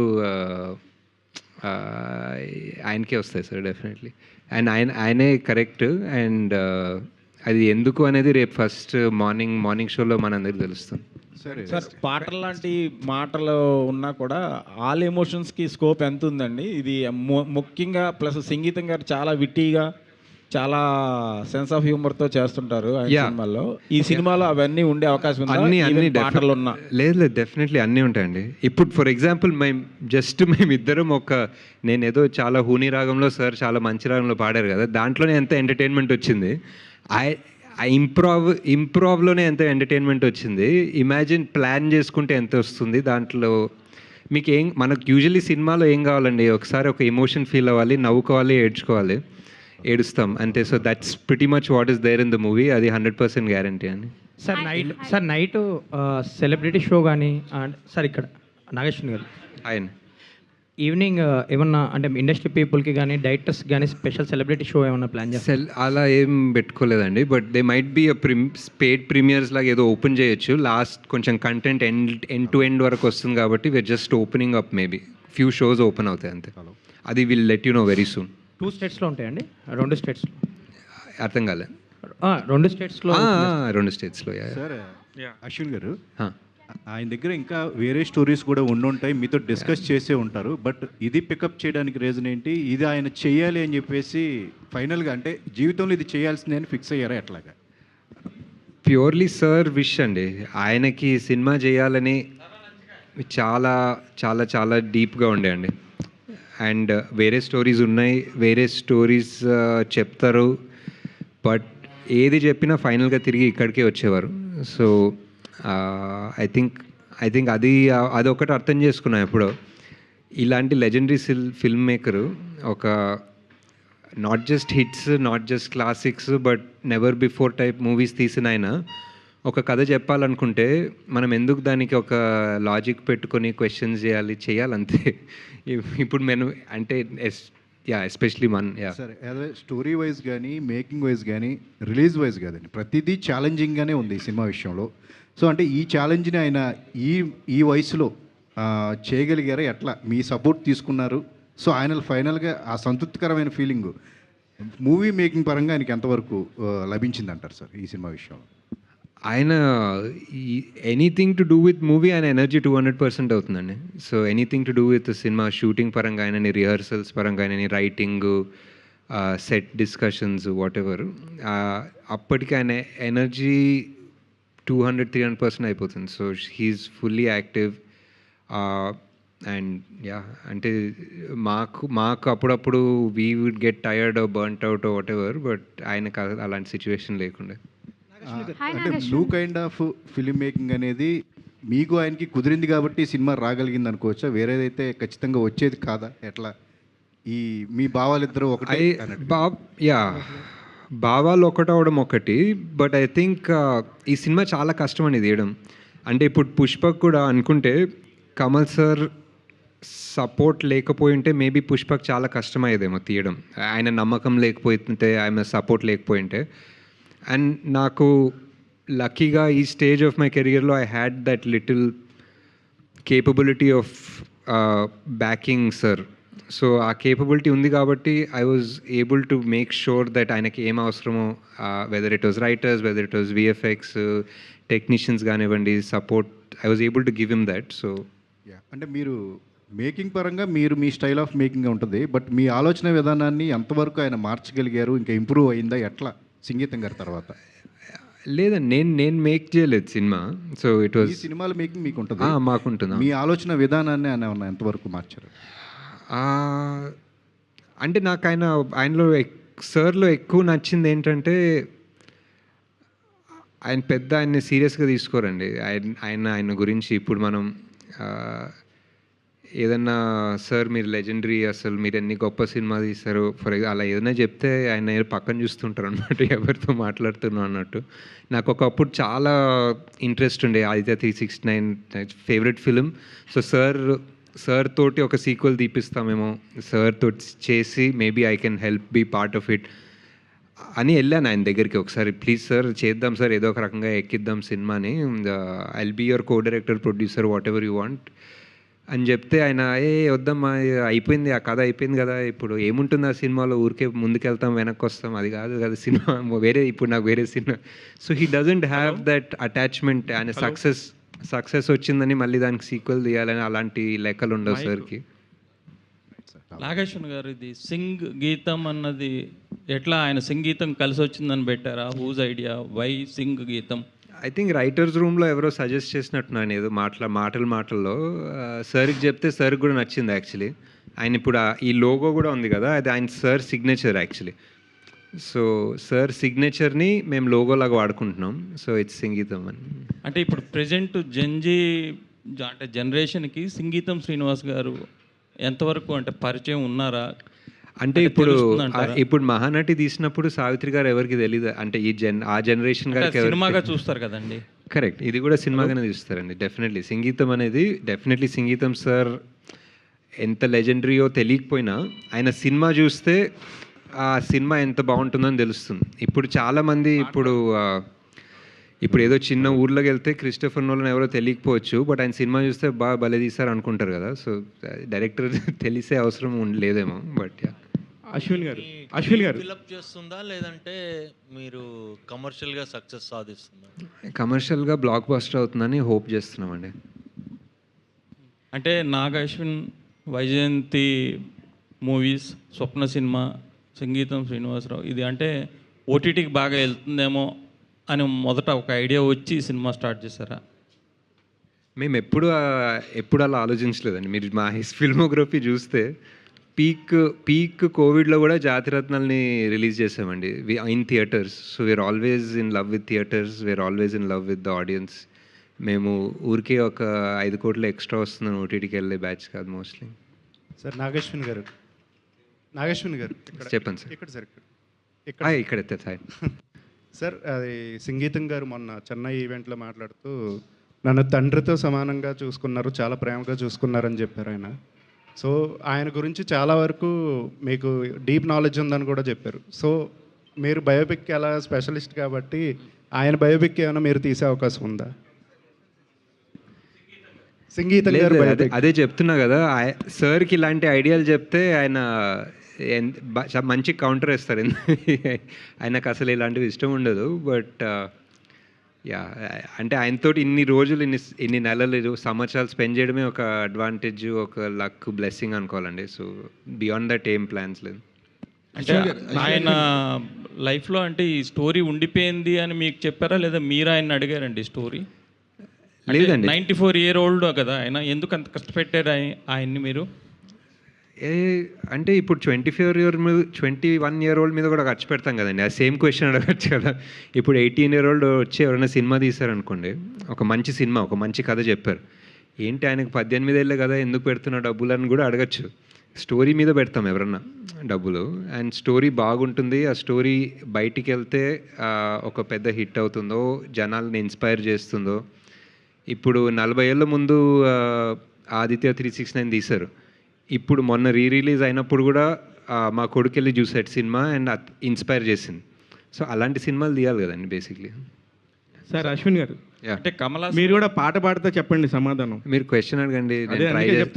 ఆయనకే వస్తాయి సార్ డెఫినెట్లీ. అండ్ ఆయనే కరెక్ట్. అండ్ అది ఎందుకు అనేది రేపు ఫస్ట్ మార్నింగ్ షోలో మనందరికి తెలుస్తుంది. సార్ పాటలు లాంటి మాటలు ఉన్నా కూడా ఆల్ ఎమోషన్స్కి స్కోప్ ఎంత ఉందండి. ఇది ముఖ్యంగా ప్లస్ సంగీతం గారు చాలా విట్టీగా చాలా సెన్స్ ఆఫ్ హ్యూమర్తో చేస్తుంటారు సినిమాల్లో. ఈ సినిమాలో అవన్నీ ఉండే అవకాశం అన్ని పాటలు ఉన్నా లేదు డెఫినెట్లీ అన్నీ ఉంటాయండి. ఇప్పుడు ఫర్ ఎగ్జాంపుల్ మేమిద్దరం నేనేదో చాలా హూని రాగంలో సార్ చాలా మంచి రాగంలో పాడారు కదా, దాంట్లోనే ఎంత ఎంటర్టైన్మెంట్ వచ్చింది. ఇంప్రూవ్లోనే ఎంత ఎంటర్టైన్మెంట్ వచ్చింది. ఇమాజిన్ ప్లాన్ చేసుకుంటే ఎంత వస్తుంది దాంట్లో. మీకు మనకు యూజువల్లీ సినిమాలో ఏం కావాలండి, ఒకసారి ఒక ఎమోషన్ ఫీల్ అవ్వాలి, నవ్వుకోవాలి, ఏడుస్తాం అంతే. So that's pretty much what is there in the movie. అది 100% గ్యారంటీ అండి. సార్ నైట్ సెలబ్రిటీ షో కానీ సార్ ఇక్కడ నాగేశ్వరి గారు ఆయన ఈవినింగ్ ఏమన్నా అంటే ఇండస్ట్రీ పీపుల్కి కానీ డైరెక్టర్స్ కానీ స్పెషల్ సెలబ్రిటీ షో ఏమన్నా ప్లాన్ చేస్తారు? అలా ఏం పెట్టుకోలేదండి. But they might be paid premieres లాగా ఏదో ఓపెన్ చేయొచ్చు. లాస్ట్ కొంచెం కంటెంట్ ఎండ్ టు ఎండ్ వరకు వస్తుంది కాబట్టి we are just opening up. Maybe few shows open అవుతాయి అంతే. అది will let you know very soon. 2 స్టేట్స్లో ఉంటాయండి? 2 స్టేట్స్లో అర్థం కాలే. 2 స్టేట్స్లో 2 స్టేట్స్లో. సార్ అశ్విన్ గారు, ఆయన దగ్గర ఇంకా వేరే స్టోరీస్ కూడా ఉండుంటాయి, మీతో డిస్కస్ చేసే ఉంటారు. బట్ ఇది పికప్ చేయడానికి రీజన్ ఏంటి? ఇది ఆయన చేయాలి అని చెప్పేసి ఫైనల్గా అంటే జీవితంలో ఇది చేయాల్సిందే అని ఫిక్స్ అయ్యారా ఎట్లాగా? ప్యూర్లీ సార్ విష్ అండి. ఆయనకి సినిమా చేయాలని చాలా చాలా చాలా డీప్గా ఉండే అండి. అండ్ వేరే స్టోరీస్ ఉన్నాయి, వేరే స్టోరీస్ చెప్తారు. బట్ ఏది చెప్పినా ఫైనల్గా తిరిగి ఇక్కడికే వచ్చేవారు. సో ఐ థింక్ అదొకటి అర్థం చేసుకున్నాను ఎప్పుడో. ఇలాంటి లెజెండరీ ఫిల్మ్ మేకరు ఒక not just hits, not just classics, but never before type movies తీసిన ఆయన ఒక కథ చెప్పాలనుకుంటే మనం ఎందుకు దానికి ఒక లాజిక్ పెట్టుకొని క్వశ్చన్స్ చేయాలంతే. ఇప్పుడు నేను అంటే ఎస్పెషలీ సరే, అదే స్టోరీ వైజ్ కానీ మేకింగ్ వైజ్ కానీ రిలీజ్ వైజ్ కాదండి, ప్రతిదీ ఛాలెంజింగ్గానే ఉంది ఈ సినిమా విషయంలో. సో అంటే ఈ ఛాలెంజ్ని ఆయన ఈ వయసులో చేయగలిగారా? ఎట్లా మీ సపోర్ట్ తీసుకున్నారు? సో ఆయన ఫైనల్గా ఆ సంతృప్తికరమైన ఫీలింగ్ మూవీ మేకింగ్ పరంగా ఆయనకి ఎంతవరకు లభించింది అంటారు సార్ ఈ సినిమా విషయంలో? ఆయన anything to do with movie ఆయన ఎనర్జీ 200% అవుతుందండి. So anything to do with cinema shooting పరంగా ఆయనని, రిహర్సల్స్ పరంగా ఆయనని, writing, set discussions, whatever, అప్పటికి ఆయన ఎనర్జీ 200-300% అయిపోతుంది. So he is fully active. And అంటే మాకు అప్పుడప్పుడు we would get tired burnt out whatever, but ఆయనకు అలాంటి సిచ్యువేషన్ లేకుండా. అంటే blue kind of film making అనేది మీకు ఆయనకి కుదిరింది కాబట్టి సినిమా రాగలిగింది అనుకోవచ్చా? వేరేదైతే ఖచ్చితంగా వచ్చేది కాదా? ఎట్లా ఈ మీ భావాలిద్దరూ ఒకటే? భావాలు ఒకటవడం ఒకటి, బట్ ఐ థింక్ ఈ సినిమా చాలా కష్టం అని తీయడం. అంటే ఇప్పుడు పుష్పక్ కూడా అనుకుంటే కమల్ సార్ సపోర్ట్ లేకపోయి ఉంటే మేబీ పుష్పక్ చాలా కష్టమయ్యేదేమో తీయడం. ఆయన నమ్మకం లేకపోతుంటే, ఆయన సపోర్ట్ లేకపోయింటే. అండ్ నాకు లక్కీగా ఈ స్టేజ్ ఆఫ్ మై కెరియర్లో I had that little capability of backing sir. So ఆ కేపబిలిటీ ఉంది కాబట్టి I was able to make sure that ఆయనకి ఏం అవసరమో, whether it was writers, whether it was VFX, technicians కానివ్వండి, support, I was able to give him that. So అంటే మీరు making పరంగా మీరు మీ స్టైల్ ఆఫ్ మేకింగ్ ఉంటుంది, బట్ మీ ఆలోచన విధానాన్ని ఎంతవరకు ఆయన మార్చగలిగారు, ఇంకా ఇంప్రూవ్ అయిందా ఎట్లా సంగీతం గారి తర్వాత? లేదండి, నేను మేక్ చేయలేదు సినిమా. సో ఇట్ వాజ్ ఈ సినిమాల మేకింగ్ మీకు ఉంటుంది, మాకుంటుంది. మీ ఆలోచన విధానాన్ని ఆయన ఎంతవరకు మార్చారు? అంటే నాకు ఆయనలో సార్లో ఎక్కువ నచ్చింది ఏంటంటే ఆయన ఆయన్ని సీరియస్గా తీసుకోరండి. ఆయన గురించి ఇప్పుడు మనం ఏదన్నా సార్ మీరు లెజెండరీ, అసలు మీరు ఎన్ని గొప్ప సినిమా తీస్తారు అలా ఏదైనా చెప్తే ఆయన పక్కన చూస్తుంటారు అనమాట, ఎవరితో మాట్లాడుతున్నాం అన్నట్టు. నాకు ఒకప్పుడు చాలా ఇంట్రెస్ట్ ఉండే Aditya 369 favourite film. So sir తోటి ఒక సీక్వెల్ తీపిస్తామేమో, సార్ తోటి చేసి maybe I can help be part of it అని వెళ్ళాను ఆయన దగ్గరికి ఒకసారి. ప్లీజ్ సార్ చేద్దాం సార్, ఏదో ఒక రకంగా ఎక్కిద్దాం సినిమాని, I'll be your co director, producer, whatever you want అని చెప్తే ఆయన వద్దమ్మా అయిపోయింది, ఆ కథ అయిపోయింది కదా, ఇప్పుడు ఏముంటుంది ఆ సినిమాలో, ఊరికే ముందుకెళ్తాం వెనక్కి వస్తాం, అది కాదు కదా సినిమా, వేరే ఇప్పుడు నాకు వేరే cinema. So he doesn't have that attachment. ఆయన సక్సెస్ వచ్చిందని మళ్ళీ దానికి సీక్వెల్ తీయాలని అలాంటి లెక్కలు ఉండవు సార్కి. నాగేశ్వర్ గారు, ఇది సింగ్ గీతం అన్నది ఎట్లా ఆయన సంగీతం కలిసి వచ్చిందని పెట్టారా? హూజ్ ఐడియా, వై సింగ్ గీతం? ఐ థింక్ రైటర్స్ రూమ్లో ఎవరో సజెస్ట్ చేసినట్టున్నాను ఏదో మాటల్లో సార్కి చెప్తే సార్కి కూడా నచ్చింది యాక్చువల్లీ. ఆయన ఇప్పుడు ఈ లోగో కూడా ఉంది కదా, అది ఆయన sir signature actually. So sir సిగ్నేచర్ని మేము లోగోలాగా వాడుకుంటున్నాం. సో ఇట్స్ సంగీతం అని. అంటే ఇప్పుడు ప్రజెంట్ అంటే జనరేషన్కి సంగీతం శ్రీనివాస్ గారు ఎంతవరకు అంటే పరిచయం ఉన్నారా? అంటే ఇప్పుడు మహానటి తీసినప్పుడు సావిత్రి గారు ఎవరికి తెలియదు, అంటే ఆ జనరేషన్ గారికి సినిమాగా చూస్తారు కదండి. కరెక్ట్, ఇది కూడా సినిమాగానే చూస్తారండి డెఫినెట్లీ. సంగీతం అనేది డెఫినెట్లీ సంగీతం సార్ ఎంత లెజెండరీయో తెలియకపోయినా ఆయన సినిమా చూస్తే ఆ సినిమా ఎంత బాగుంటుందని తెలుస్తుంది. ఇప్పుడు చాలామంది ఇప్పుడు ఏదో చిన్న ఊర్లోకి వెళ్తే క్రిస్టోఫర్ నోలన్ ఎవరో తెలియకపోవచ్చు, బట్ ఆయన సినిమా చూస్తే భలే తీశారు అనుకుంటారు కదా. సో డైరెక్టర్ తెలిసే అవసరం లేదేమో. బట్ అశ్విన్ గారు ఫిలప్ చేస్తుందా, లేదంటే మీరు కమర్షియల్గా సక్సెస్ సాధిస్తుందా? కమర్షియల్గా బ్లాక్ బస్టర్ అవుతుందని హోప్ చేస్తున్నామండి. అంటే అశ్విన్, వైజయంతి మూవీస్, స్వప్న సినిమా, సంగీతం శ్రీనివాసరావు, ఇది అంటే ఓటీటీకి బాగా వెళ్తుందేమో అని మొదట ఒక ఐడియా వచ్చి సినిమా స్టార్ట్ చేశారా? మేము ఎప్పుడు అలా ఆలోచించలేదండి. మీరు మా ఫిల్మోగ్రఫీ చూస్తే పీక్ కోవిడ్లో కూడా జాతిరత్నాల్ని రిలీజ్ చేసామండి in theatres. So we are always in love with theatres, we are always in love with the audience. మేము ఊరికే ఒక 5 కోట్లు ఎక్స్ట్రా వస్తున్నాను ఓటీటీకి వెళ్ళే బ్యాచ్ కాదు మోస్ట్లీ. సార్ నాగేశ్వన్ గారు చెప్పండి సార్. ఇక్కడ సార్ సార్ అది సంగీతం గారు మొన్న చెన్నై ఈవెంట్లో మాట్లాడుతూ నన్ను తండ్రితో సమానంగా చూసుకున్నారు, చాలా ప్రేమగా చూసుకున్నారని చెప్పారు ఆయన. సో ఆయన గురించి చాలా వరకు మీకు డీప్ నాలెడ్జ్ ఉందని కూడా చెప్పారు. సో మీరు బయోపిక్ ఎలా స్పెషలిస్ట్ కాబట్టి ఆయన బయోపిక్ ఏమైనా మీరు తీసే అవకాశం ఉందా? సంగీతం గారు అదే చెప్తున్నా కదా, సార్కి ఇలాంటి ఐడియాలు చెప్తే ఆయన మంచి కౌంటర్ వేస్తారు. ఆయనకు అసలు ఇలాంటివి ఇష్టం ఉండదు. బట్ అంటే ఆయనతోటి ఇన్ని రోజులు ఇన్ని నెలలు సంవత్సరాలు స్పెండ్ చేయడమే ఒక అడ్వాంటేజ్, ఒక లక్, బ్లెస్సింగ్ అనుకోవాలండి. సో బియాండ్ దట్ ఏం ప్లాన్స్ లేదు. అంటే ఆయన లైఫ్లో అంటే ఈ స్టోరీ ఉండిపోయింది అని మీకు చెప్పారా, లేదా మీరు ఆయన అడిగారండి స్టోరీ? లేదండి, 94 year old కదా ఆయన, ఎందుకు అంత కష్టపెట్టారు ఆయన్ని మీరు? అంటే ఇప్పుడు 21 year old మీద కూడా ఖర్చు పెడతాం కదండి. ఆ సేమ్ క్వశ్చన్ అడగచ్చు కదా. ఇప్పుడు 18 year old వచ్చి ఎవరైనా సినిమా తీశారనుకోండి, ఒక మంచి సినిమా, ఒక మంచి కథ చెప్పారు, ఏంటి ఆయనకు 18 ఏళ్ళే కదా ఎందుకు పెడుతున్న డబ్బులు అని కూడా అడగచ్చు. స్టోరీ మీద పెడతాం ఎవరన్నా డబ్బులు, అండ్ స్టోరీ బాగుంటుంది, ఆ స్టోరీ బయటికి వెళ్తే ఒక పెద్ద హిట్ అవుతుందో, జనాల్ని ఇన్స్పైర్ చేస్తుందో. ఇప్పుడు 40 ఏళ్ళ ముందు ఆదిత్య 369 తీశారు. ఇప్పుడు మొన్న రిలీజ్ అయినప్పుడు కూడా మా కొడుకు వెళ్ళి చూసాడు సినిమా అండ్ ఇన్స్పైర్ చేసింది. సో అలాంటి సినిమాలు తీయాలి కదండి బేసిక్లీ. సార్ అశ్విన్ గారు, అంటే కమలా మీరు కూడా పాట పాడితే చెప్పండి సమాధానం. మీరు క్వశ్చన్ అడగండి,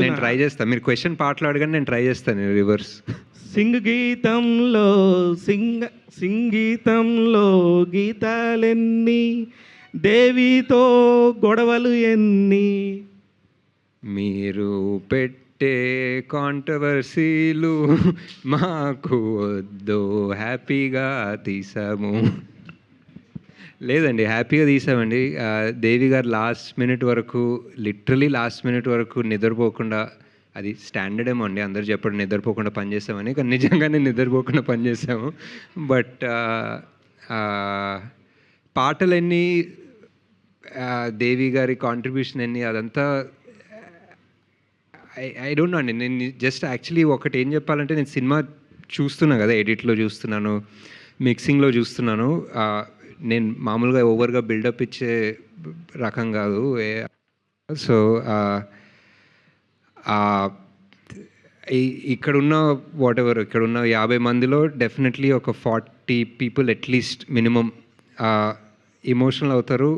నేను ట్రై చేస్తాను. మీరు క్వశ్చన్ పాటలు అడగండి, నేను ట్రై చేస్తాను రివర్స్. సింగీతంలో గీతాలెన్ని, దేవితో గొడవలు ఎన్ని, మీరు పెట్టే కాంట్రవర్సీలు మాకు వద్దు, హ్యాపీగా తీసాము. లేదండి, హ్యాపీగా తీసామండి. దేవి గారు లిటరలీ లాస్ట్ మినిట్ వరకు నిద్రపోకుండా, అది స్టాండర్డ్ ఏమో అండి అందరు చెప్పడం నిద్రపోకుండా పనిచేసామని, కానీ నిజంగానే నిద్రపోకుండా పనిచేసాము. బట్ పాటలన్నీ, దేవి గారి కాంట్రిబ్యూషన్ ఎన్ని, అదంతా ఐ డోంట్ నో అండి. నేను జస్ట్ యాక్చువల్లీ ఒకటి ఏం చెప్పాలంటే, నేను సినిమా చూస్తున్నాను కదా, ఎడిట్లో చూస్తున్నాను, మిక్సింగ్లో చూస్తున్నాను. నేను మామూలుగా ఓవర్గా బిల్డప్ ఇచ్చే రకం కాదు. సో ఇక్కడున్న ఇక్కడున్న 50 మందిలో డెఫినెట్లీ ఒక 40 పీపుల్ అట్లీస్ట్ మినిమం ఎమోషనల్ అవుతారు,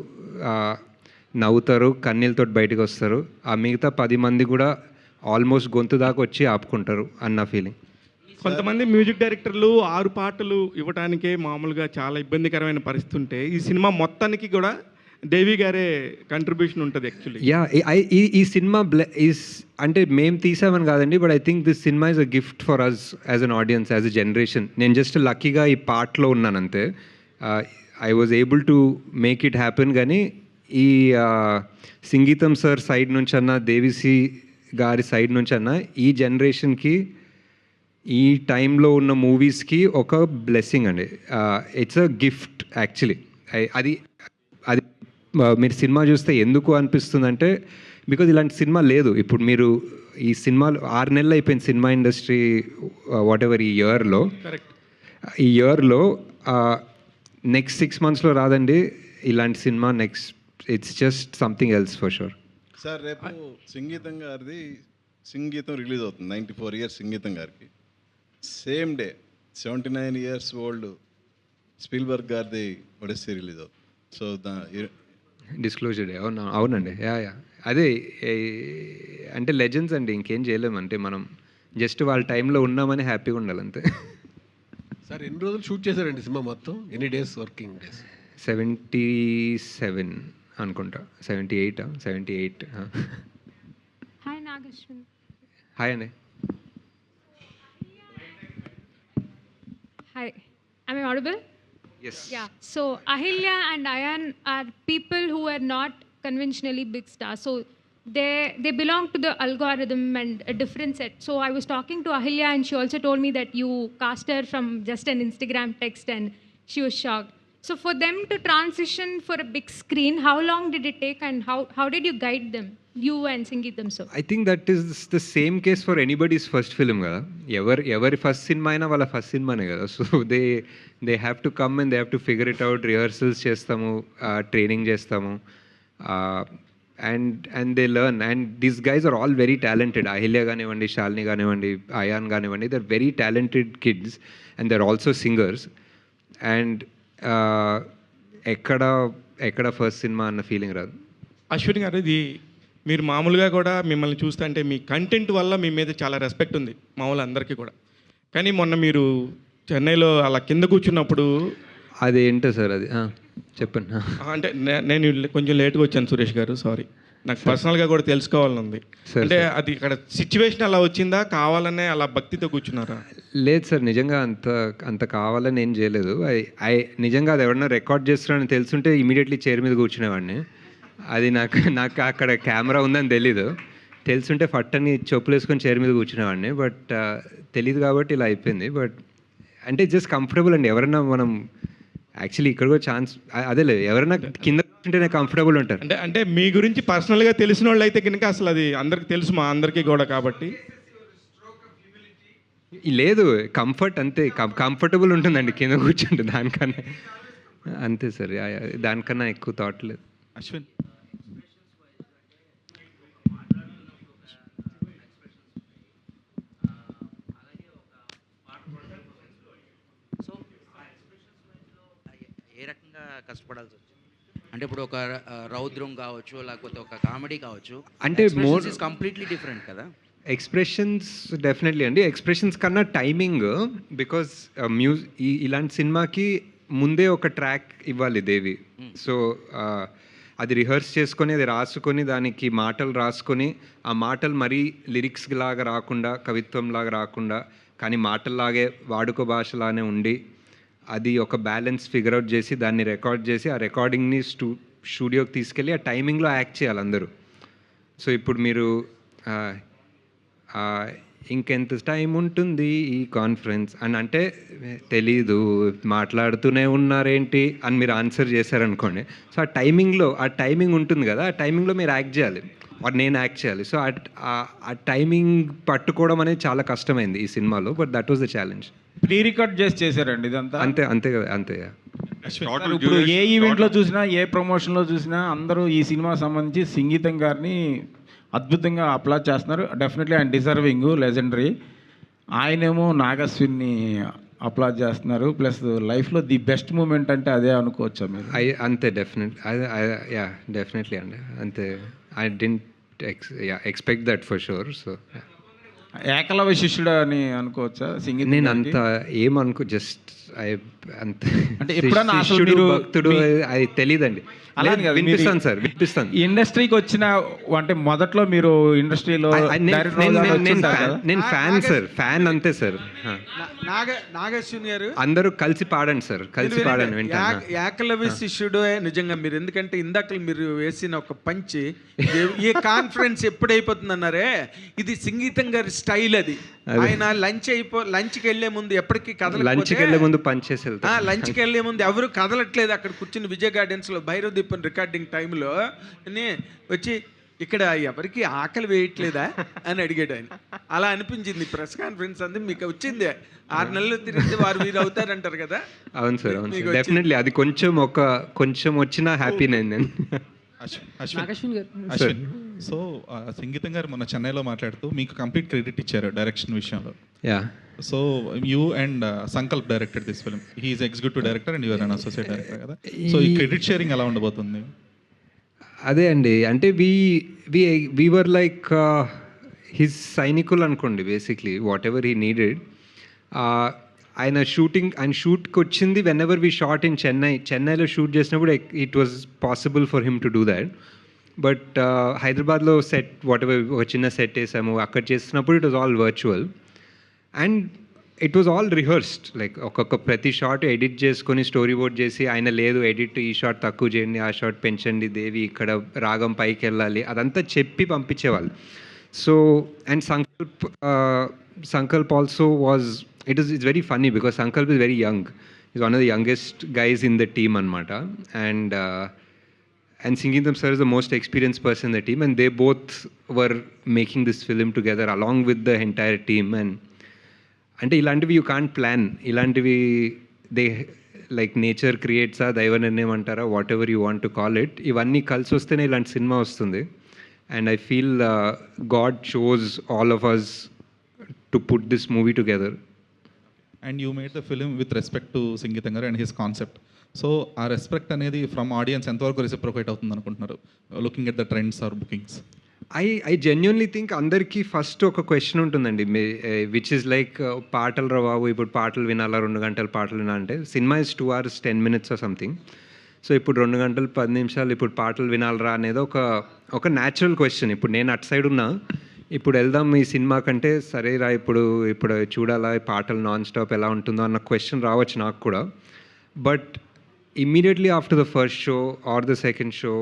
నవ్వుతారు, కన్నీళ్ళతో బయటకు వస్తారు. ఆ మిగతా 10 మంది కూడా ఆల్మోస్ట్ గొంతు దాకా వచ్చి ఆపుకుంటారు అన్న ఫీలింగ్. కొంతమంది మ్యూజిక్ డైరెక్టర్లు 6 పాటలు ఇవ్వడానికే మామూలుగా చాలా ఇబ్బందికరమైన పరిస్థితి ఉంటే, ఈ సినిమా మొత్తానికి కూడా దేవి గారే కంట్రిబ్యూషన్ ఉంటుంది యాక్చువల్లీ. యా, ఈ సినిమా అంటే మేము తీసామని కాదండి, but I think this cinema is a gift for us as an audience, as a generation. నేను జస్ట్ లక్కీగా ఈ పార్ట్లో ఉన్నాను అంతే. I was able to make it happen. కానీ ఈ సంగీతం సార్ సైడ్ నుంచి అన్నా, దేవిసి గారి సైడ్ నుంచి అన్నా, ఈ జనరేషన్కి, ఈ టైంలో ఉన్న మూవీస్కి ఒక బ్లెస్సింగ్ అండి. It's a gift actually. అది మీరు సినిమా చూస్తే ఎందుకు అనిపిస్తుందంటే, బికాజ్ ఇలాంటి సినిమా లేదు. ఇప్పుడు మీరు ఈ సినిమాలు 6 నెలలు అయిపోయింది సినిమా ఇండస్ట్రీ వాట్ ఎవర్ ఈ ఇయర్లో నెక్స్ట్ 6 monthsలో రాదండి ఇలాంటి cinema. Next it's just something else for sure. Sir రేపు సంగీతం రిలీజ్ అవుతుంది. 94 years సంగీతం గారికి. Same day 79 years old Spielberg గారిది ఒడిస్సీ రిలీజ్ అవుతుంది. So disclosure day. అవునండి. యా అదే, అంటే లెజెండ్స్ అండి, ఇంకేం చేయలేమంటే మనం జస్ట్ వాళ్ళ టైంలో ఉన్నామని హ్యాపీగా ఉండాలంతే. సార్ ఎన్ని రోజులు షూట్ చేశారండి సినిమా మొత్తం? ఎన్ని డేస్ వర్కింగ్ డేస్? 77 అనుకుంటా, 78. హాయ్ నాగశ్విన్. హాయ్ అండి. Hi, am I audible? Yes. Yeah. So Ahilya and Ayan are people who are not conventionally big stars. So they belong to the algorithm and a different set. So I was talking to Ahilya and she also told me that you cast her from just an Instagram text and she was shocked. So for them to transition for a big screen, how long did it take and how did you guide them? You and Sangeetam sir. I think that is the same case for anybody's first film కదా. ఎవరి first cinema అయినా వాళ్ళ first సినిమానే కదా. So they have to come and they have to figure it out. Rehearsals చేస్తాము, training చేస్తాము, and they learn. And these guys are all very talented. Ahilya కానివ్వండి, శాలిని కానివ్వండి, అయాన్ కానివ్వండి, they are very talented kids and they are also singers. And ఎక్కడ first cinema అన్న feeling రాదు. అశ్విన్ గారు, ఇది మీరు మామూలుగా కూడా మిమ్మల్ని చూస్తుంటే మీ కంటెంట్ వల్ల మీ మీద చాలా రెస్పెక్ట్ ఉంది మామూలు అందరికీ కూడా. కానీ మొన్న మీరు చెన్నైలో అలా కింద కూర్చున్నప్పుడు, అది ఏంటో సార్ అది చెప్పండి. అంటే నేను కొంచెం లేట్గా వచ్చాను సురేష్ గారు, సారీ. నాకు పర్సనల్గా కూడా తెలుసుకోవాలని ఉంది. అంటే అది ఇక్కడ సిచ్యువేషన్ అలా వచ్చిందా, కావాలనే అలా భక్తితో కూర్చున్నారా? లేదు సార్, నిజంగా అంత కావాలని ఏం చేయలేదు. నిజంగా అది ఎవరన్నా రికార్డ్ చేస్తున్నారని తెలుసుంటే ఇమీడియట్లీ చైర్ మీద కూర్చునేవాడిని. అది నాకు అక్కడ కెమెరా ఉందని తెలీదు. తెలుసుంటే ఫట్టని చెప్పులు వేసుకొని చైర్ మీద కూర్చునేవాడిని. బట్ తెలీదు కాబట్టి ఇలా అయిపోయింది. బట్ అంటే జస్ట్ కంఫర్టబుల్ అండి. ఎవరైనా మనం యాక్చువల్లీ ఇక్కడ కూడా ఛాన్స్ అదే లేదు, ఎవరైనా కింద కూర్చుంటేనే కంఫర్టబుల్ ఉంటారు. అంటే మీ గురించి పర్సనల్గా తెలిసిన వాళ్ళు అయితే కనుక అసలు అది అందరికి తెలుసు, మా అందరికీ కూడా. కాబట్టి లేదు, కంఫర్ట్ అంతే, కంఫర్టబుల్ ఉంటుందండి కింద కూర్చుంటే, దానికన్నా అంతే సార్, దానికన్నా ఎక్కువ థాట్ లేదు. అశ్విన్, ఏ రకంగా కష్టపడాల్సి వచ్చింది? అంటే ఇప్పుడు ఒక రౌద్రం కావచ్చు, లేకపోతే ఒక కామెడీ కావచ్చు, అంటే more- కంప్లీట్లీ డిఫరెంట్ కదా. ఎక్స్ప్రెషన్స్ డెఫినెట్లీ అండి. ఎక్స్ప్రెషన్స్ కన్నా టైమింగ్, బికాజ్ ఇలాంటి సినిమాకి ముందే ఒక ట్రాక్ ఇవ్వాలి దేవి. సో అది రిహర్స్ చేసుకొని, అది రాసుకొని, దానికి మాటలు రాసుకొని, ఆ మాటలు మరీ లిరిక్స్ లాగా రాకుండా, కవిత్వం లాగా రాకుండా, కానీ మాటల్లాగే వాడుక భాషలానే ఉండి, అది ఒక బ్యాలెన్స్ ఫిగర్ అవుట్ చేసి దాన్ని రికార్డ్ చేసి, ఆ రికార్డింగ్ని స్టూడియోకి తీసుకెళ్ళి ఆ టైమింగ్లో యాక్ట్ చేయాలి అందరూ. సో ఇప్పుడు మీరు ఇంకెంత టైం ఉంటుంది ఈ కాన్ఫరెన్స్ అని అంటే తెలీదు, మాట్లాడుతూనే ఉన్నారేంటి అని మీరు ఆన్సర్ చేశారనుకోండి. సో ఆ టైమింగ్ ఉంటుంది కదా, ఆ టైమింగ్లో మీరు యాక్ట్ చేయాలి, నేను యాక్ట్ చేయాలి. సో ఆ టైమింగ్ పట్టుకోవడం అనేది చాలా కష్టమైంది ఈ సినిమాలో, but that was the challenge. Pre record చేసి చేశారండి ఇదంతా. అంతే కదా, అంతే. ఇప్పుడు ఏ ఈవెంట్లో చూసినా, ఏ ప్రమోషన్లో చూసినా అందరూ ఈ సినిమా సంబంధించి సంగీతం గారిని అద్భుతంగా అప్లాజ్ చేస్తున్నారు. డెఫినెట్లీ ఆయన డిజర్వింగ్, లెజెండరీ. ఆయనేమో నాగశ్విన్ని అప్లాజ్ చేస్తున్నారు. ప్లస్ లైఫ్లో ది బెస్ట్ మూమెంట్ అంటే అదే అనుకోవచ్చా మీరు? అంతే, డెఫినెట్లీ అండి, అంతే. I didn't expect that for sure. So Ekalavya శిష్యుడు అని అనుకోవచ్చా సింగింగ్? నేను అంత ఏమనుకో, జస్ట్ అంత అంటే ఎప్పుడన్నా అసలు శిష్యుడు, మీరు భక్తుడు అది తెలియదండి. వినిపిస్తాను సార్, వినిపిస్తాను. ఇండస్ట్రీకి వచ్చిన అంటే మొదట్లో మీరు ఇండస్ట్రీలో నేను ఫ్యాన్ సార్, ఫ్యాన్ అంతే సార్. నాగశ్విన్ గారు అందరూ కలిసి పాడండి సార్, కలిసి పాడండి వింటాను. ఏకలవ్య శిష్యుడు నిజంగా మీరు, ఎందుకంటే ఇందాక మీరు వేసిన ఒక పంచి, ఈ కాన్ఫరెన్స్ ఎప్పుడైపోతుంది అన్నారే, ఇది సంగీతం గారి స్టైల్. అది ఆయన లంచ్కి వెళ్ళే ముందు ఎప్పటికీ లంచ్కి వెళ్ళే ముందు పంచేసి వెళ్తాను. లంచ్కి వెళ్ళే ముందు ఎవరు కదలట్లేదు, అక్కడ కూర్చుని విజయ్ గార్డెన్స్లో భైరవ్ దీపం రికార్డింగ్ టైంలో వచ్చి, ఇక్కడ ఎవరికి ఆకలి వేయట్లేదా అని అడిగాడు ఆయన. అలా అనిపించింది ప్రెస్ కాన్ఫరెన్స్ అంతా మీకు వచ్చింది. 6 నెలలు తిరిగితే వారు వీరు అవుతారంటారు కదా. అవును సార్, అవును సార్, డెఫినెట్లీ. అది కొంచెం వచ్చినా హ్యాపీ నేను. అశ్విన్, సో సంగీతం గారు మొన్న చెన్నైలో మాట్లాడుతూ మీకు కంప్లీట్ క్రెడిట్ ఇచ్చారు డైరెక్షన్ విషయంలో. So you and Sankalp directed this film. He is executive director and you are an associate director కదా. సో ఈ క్రెడిట్ షేరింగ్ ఎలా ఉండబోతుంది? అదే అండి, అంటే వీ వర్ లైక్ హిజ్ సైనికులు అనుకోండి basically. What ever he needed, ఆయన షూట్కి వచ్చింది when ever we shot in చెన్నైలో షూట్ చేసినప్పుడు it was possible for him to do that. But హైదరాబాద్లో సెట్ వాట్ ఎవర్ ఒక చిన్న సెట్ వేసాము, అక్కడ చేసినప్పుడు it was all virtual and it was all rehearsed. Like ప్రతి షాట్ ఎడిట్ చేసుకొని స్టోరీ బోర్డ్ చేసి, ఆయన లేదు ఎడిట్, ఈ షాట్ తక్కువ చేయండి, ఆ షాట్ పెంచండి, దేవి ఇక్కడ రాగం పైకి వెళ్ళాలి, అదంతా చెప్పి పంపించేవాళ్ళు. So and Sankalp also was, it's very funny because Sankalp is very young. He's one of the youngest guys in the team anamata, and Sangeetham sir is the most experienced person in the team, and they both were making this film together along with the entire team. And ante ilantivi you can't plan, ilantivi they like nature creates a daiva nirnayam antara, whatever you want to call it, ivanni kalsi ostene ilanti cinema vastundi. And I feel God chose all of us to put this movie together. And you made the film with respect to Singeetam garu and his concept. So ఆ respect అనేది from audience ఎంతవరకు reciprocate అవుతుంది అనుకుంటున్నారు, looking at the trends or bookings? I genuinely think అందరికీ first ఒక question ఉంటుందండి, which is like పాటలు రా బాబు, ఇప్పుడు పాటలు వినాలా, 2 గంటలు పాటలు వినాలంటే, సినిమా is 2 hours 10 minutes or something. So ఇప్పుడు 2 గంటలు 10 నిమిషాలు ఇప్పుడు పాటలు వినాలరా అనేది ఒక న్యాచురల్ క్వశ్చన్. ఇప్పుడు నేను అటు సైడ్ ఉన్నా, ఇప్పుడు వెళ్దాం ఈ సినిమా కంటే, సరేరా ఇప్పుడు చూడాలా పాటలు నాన్ స్టాప్ ఎలా ఉంటుందో అన్న క్వశ్చన్ రావచ్చు నాకు కూడా. But immediately after the first show or the second show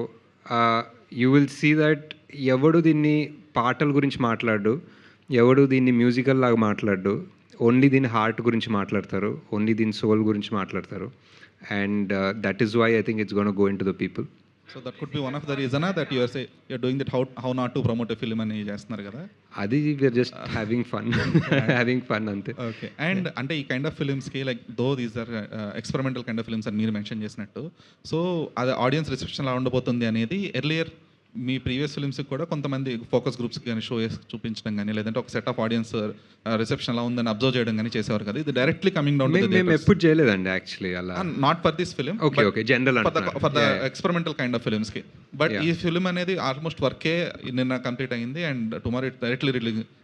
you will see that ఎవడు దీన్ని పాటల గురించి మాట్లాడు, ఎవడు దీన్ని మ్యూజికల్ లాగా మాట్లాడు, ఓన్లీ దీని హార్ట్ గురించి మాట్లాడతారు, ఓన్లీ దీని సోల్ గురించి మాట్లాడతారు. And that is why I think it's gonna go into the people. So that could be one of the reasons that you're doing that how not to promote a film అని చేస్తున్నారు కదా? అది we're just having fun having fun అంతే. Okay. And అంటే ఈ kind of ఫిల్మ్స్కి like though these are experimental kind of films అని మీరు మెన్షన్ చేసినట్టు, సో అది ఆడియన్స్ రిసెప్షన్ ఎలా ఉండబోతుంది అనేది ఎర్లియర్ మీ ప్రీవియస్ ఫిల్మ్స్కి కూడా కొంతమంది ఫోకస్ గ్రూప్స్కి కానీ షో చూపించడం కానీ, లేదంటే ఒక సెట్ ఆఫ్ ఆడియన్స్ రిసెప్షన్ ఎలా ఉందని అబ్జర్వ్ చేయడం కానీ చేసేవారు కదా. ఇది డైరెక్ట్లీ కమింగ్ డౌన్ మేము ఎప్పుడు చేయలేదండి యాక్చువల్లీ అలా. Not for this film, okay okay, general for the experimental kind of ఫిల్మ్స్కి. బట్ ఈ ఫిల్మ్ అనేది ఆల్మోస్ట్ వర్కే నిన్న కంప్లీట్ అయింది and tomorrow it directly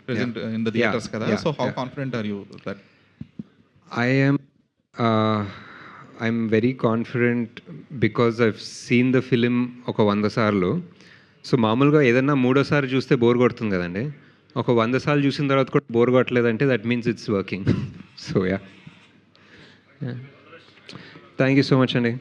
present in the theatres కదా. So how confident are you that? I'm very confident because I've seen the film ఒక 100 సార్లు. So మామూలుగా ఏదన్నా 3వ సారి చూస్తే బోర్ కొడుతుంది కదండి. ఒక 100 సార్లు చూసిన తర్వాత కూడా బోర్ కొట్టలేదంటే that means it's working. So yeah, thank you so much అండి.